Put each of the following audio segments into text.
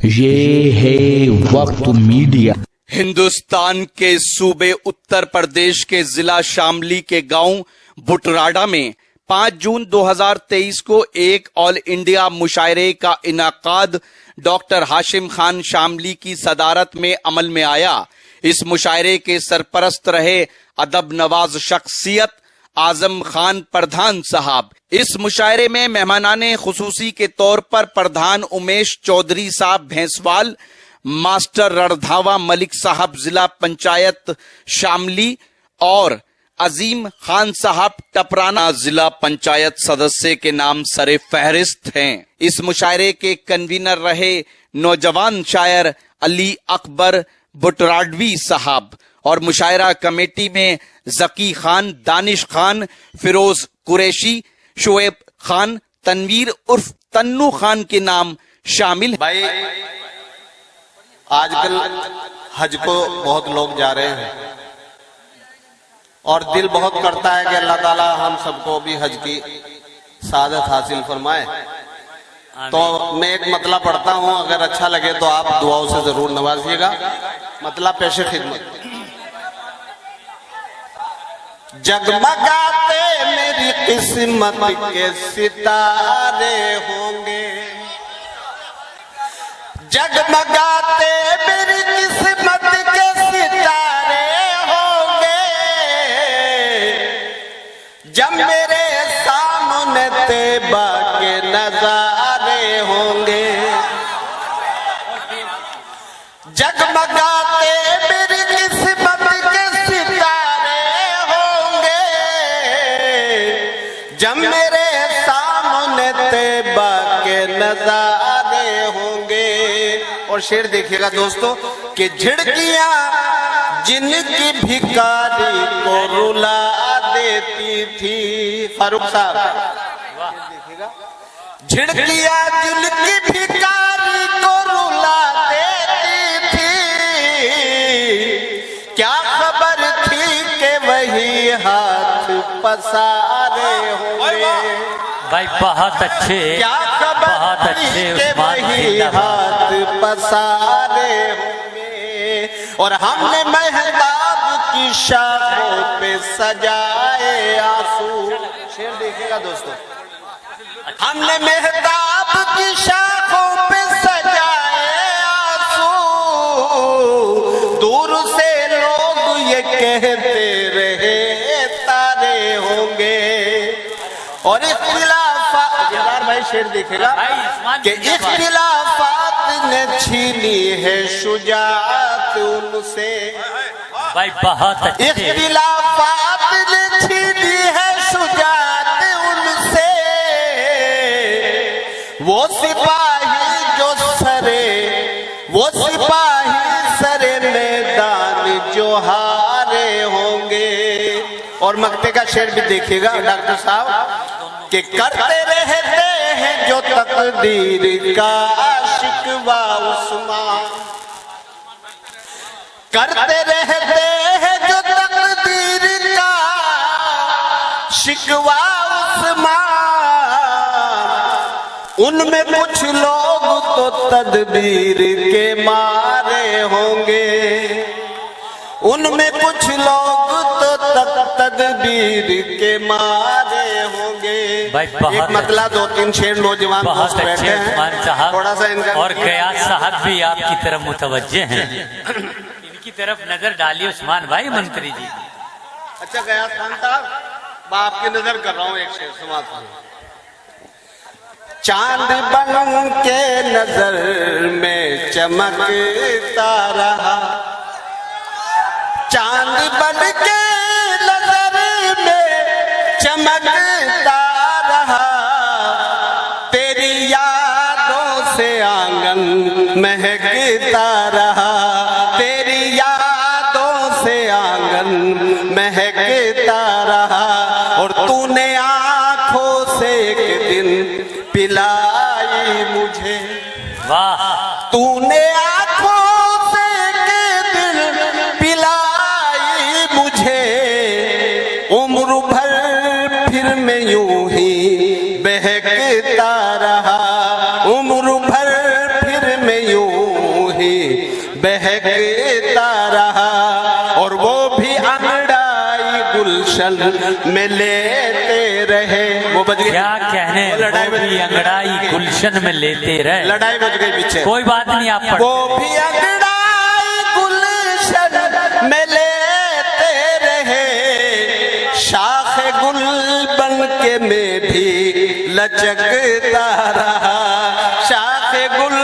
ये है वक्त मीडिया। हिंदुस्तान के सूबे उत्तर प्रदेश के जिला शामली के गांव बुटराडा में 5 जून 2023 को एक ऑल इंडिया मुशायरे का इनाकाद डॉक्टर हाशिम खान शामली की सदारत में अमल में आया। इस मुशायरे के सरपरस्त रहे अदब नवाज शख्सियत आजम खान प्रधान साहब। इस मुशायरे में मेहमानाने खुसूसी के तौर पर प्रधान उमेश चौधरी साहब भैंसवाल, मास्टर रणधावा मलिक साहब जिला पंचायत शामली और अजीम खान साहब टपराना जिला पंचायत सदस्य के नाम सरे फहरिस्त हैं। इस मुशायरे के कन्वीनर रहे नौजवान शायर अली अकबर बुटराडवी साहब और मुशायरा कमेटी में जकी खान, दानिश खान, फिरोज कुरैशी, शोएब खान, तनवीर उर्फ तन्नू खान के नाम शामिल। भाई आजकल हज को बहुत लोग जा रहे हैं और दिल बहुत करता है कि अल्लाह ताला हम सबको भी हज की सादत हासिल फरमाए। तो मैं एक मतला पढ़ता हूं, अगर अच्छा लगे तो आप दुआओं से जरूर नवाजिएगा। मतला पेशे खिदमत। जगमगाते मेरी किस्मत के सितारे होंगे, जगमगाते मेरी किस्मत के सितारे होंगे, जब मेरे सामने तैबा के नजारे होंगे। जगमगाते मेरी किस्मत के सितारे होंगे, जब मेरे सामने तैबा के नजारे होंगे। और शेर देखिएगा दोस्तों कि झिड़कियां जिनकी भिखारी को रुला देती थी, फारूक साहब देखिएगा, झिड़कियां जिनकी भिखारी को रुला देती थी, क्या खबर थी कि वही हाथ पसारे होंगे। भाई बहुत अच्छे, क्या बहुत अच्छे वही हाथ पसारे होंगे। और हमने मेहताब की शाखों पे सजाए आंसू। शेर देखिएगा दोस्तों, हमने मेहताब की शाखों पे सजाए आंसू, दूर से लोग ये कहते रहे तारे होंगे। और इख्तिलाफात, भाई शेर देखेगा कि इख्तिलाफात ने छीनी है शुजाअत उनसे। भाई बहुत अच्छे, इख्तिलाफात ने छीनी है शुजाअत उनसे। वो सिपाही जो सरे, वो सिपाही सरे मैदान जो हारे होंगे। और मक्ते का शेर भी देखिएगा डॉक्टर साहब कि करते रहते हैं जो तकदीर का शिकवा उस्मान, करते रहते हैं जो तकदीर का शिकवा उस्मान। उनमें कुछ लोग तो तदबीर के मारे होंगे, उनमें कुछ लोग तो तदबीर के मारे होंगे। एक मतला 2-3 शेर नौजवान दोस्त बैठे हैं, थोड़ा सा इनका। और गयास साहब भी आपकी तरफ मुतवज्जे हैं, इनकी तरफ नजर डालिए उस्मान भाई मंत्री जी। अच्छा गयास खान साहब, आपकी नजर कर रहा हूँ, एक शेर सुना। चांद बन के नजर में चमकता रहा, चांद बन के नजर में चमकता रहा, तेरी यादों से आंगन महकता रहा, तेरी यादों से आंगन महकता रहा। और तूने आंखों से एक दिन पिलाई मुझे, वाह, तूने आंखों से एक दिन पिलाई मुझे। उम्र भर फिर मैं यूं ही बहकता रहा, उम्र भर फिर मैं यूं ही बहकता रहा, और वो भी अंगड़ाई गुलशन में लेते रहे। वो बज गई, क्या कहने, लड़ाई वो भी अंगड़ाई गुलशन में लेते रहे। लड़ाई बज गई पीछे, कोई बात नहीं, आप पढ़। वो भी अंगड़ाई गुलशन में लेते रहे, शाख गुल बन के में भी लचकता रहा, शाख गुल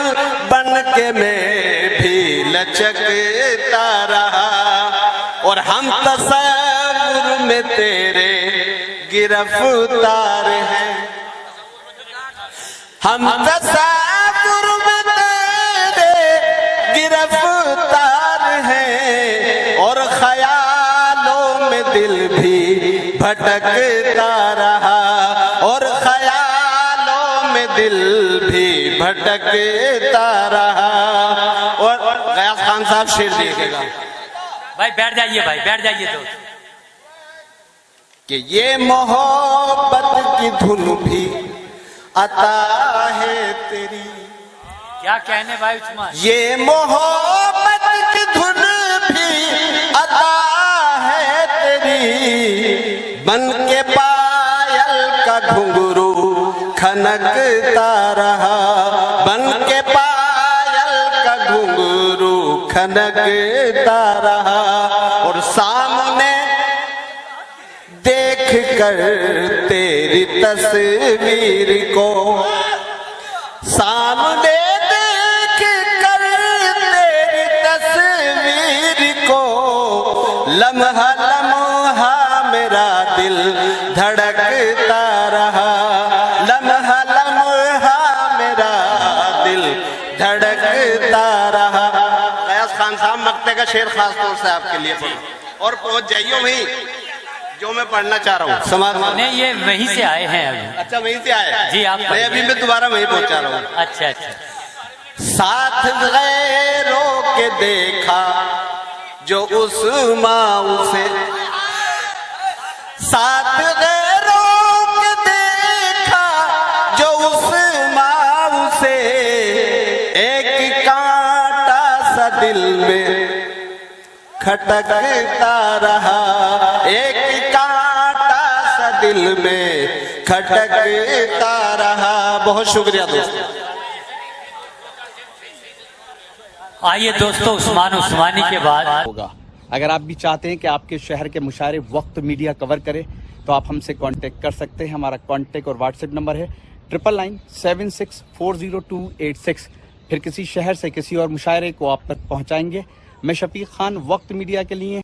बन के में भी लचकता रहा। और हम तसव्वुर में तेरे गिरफ्तार हैं, हम तसव्वुर में तेरे गिरफ्तार हैं, और ख्यालों में दिल भी भटकता रहा, और ख्यालों में दिल भी भटकता रहा। और गयास खान साहब शेर लिखेगा। भाई बैठ जाइए, भाई बैठ जाइए दोस्त। कि ये मोहब्बत की धुन भी अता है तेरी, क्या कहने भाई उस्मान। ये मोहब्बत की धुन भी अता है तेरी, बन के पायल का घुंघरू खनकता रहा, बन के पायल का घुंघरू खनकता रहा। और सामने देख कर तेरी तस्वीर को, सामने देख कर तेरी तस्वीर को, लम्हा लम्हा मेरा दिल धड़कता रहा, लम्हा लम्हा मेरा दिल धड़कता रहा। गयास खान साहब मक्ते का शेर खास तौर से आपके लिए पढ़ो, और पहुंच जाइए वहीं जो मैं पढ़ना चाह रहा हूँ। समाज नहीं, ये वहीं से आए हैं अभी। अच्छा, वहीं से आए जी, आप मैं अभी मैं दोबारा वहीं पहुंचा रहा हूँ। अच्छा अच्छा। साथ गैरों के देखा जो उस माऊ से, साथ गैरों के देखा जो उस माऊ से, एक कांटा सा दिल में खटकता रहा, एक कांटा सा दिल में खटकता रहा। बहुत शुक्रिया दोस्तों। आइए दोस्तों, उस्मान उस्मानी के बाद होगा। अगर आप भी चाहते हैं कि आपके शहर के मुशायरे वक्त मीडिया कवर करे, तो आप हमसे कांटेक्ट कर सकते हैं। हमारा कांटेक्ट और व्हाट्सएप नंबर है 9997640286। फिर किसी शहर से किसी और मुशायरे को आप तक पहुंचाएंगे। मैं शफीक खान, वक्त मीडिया के लिए।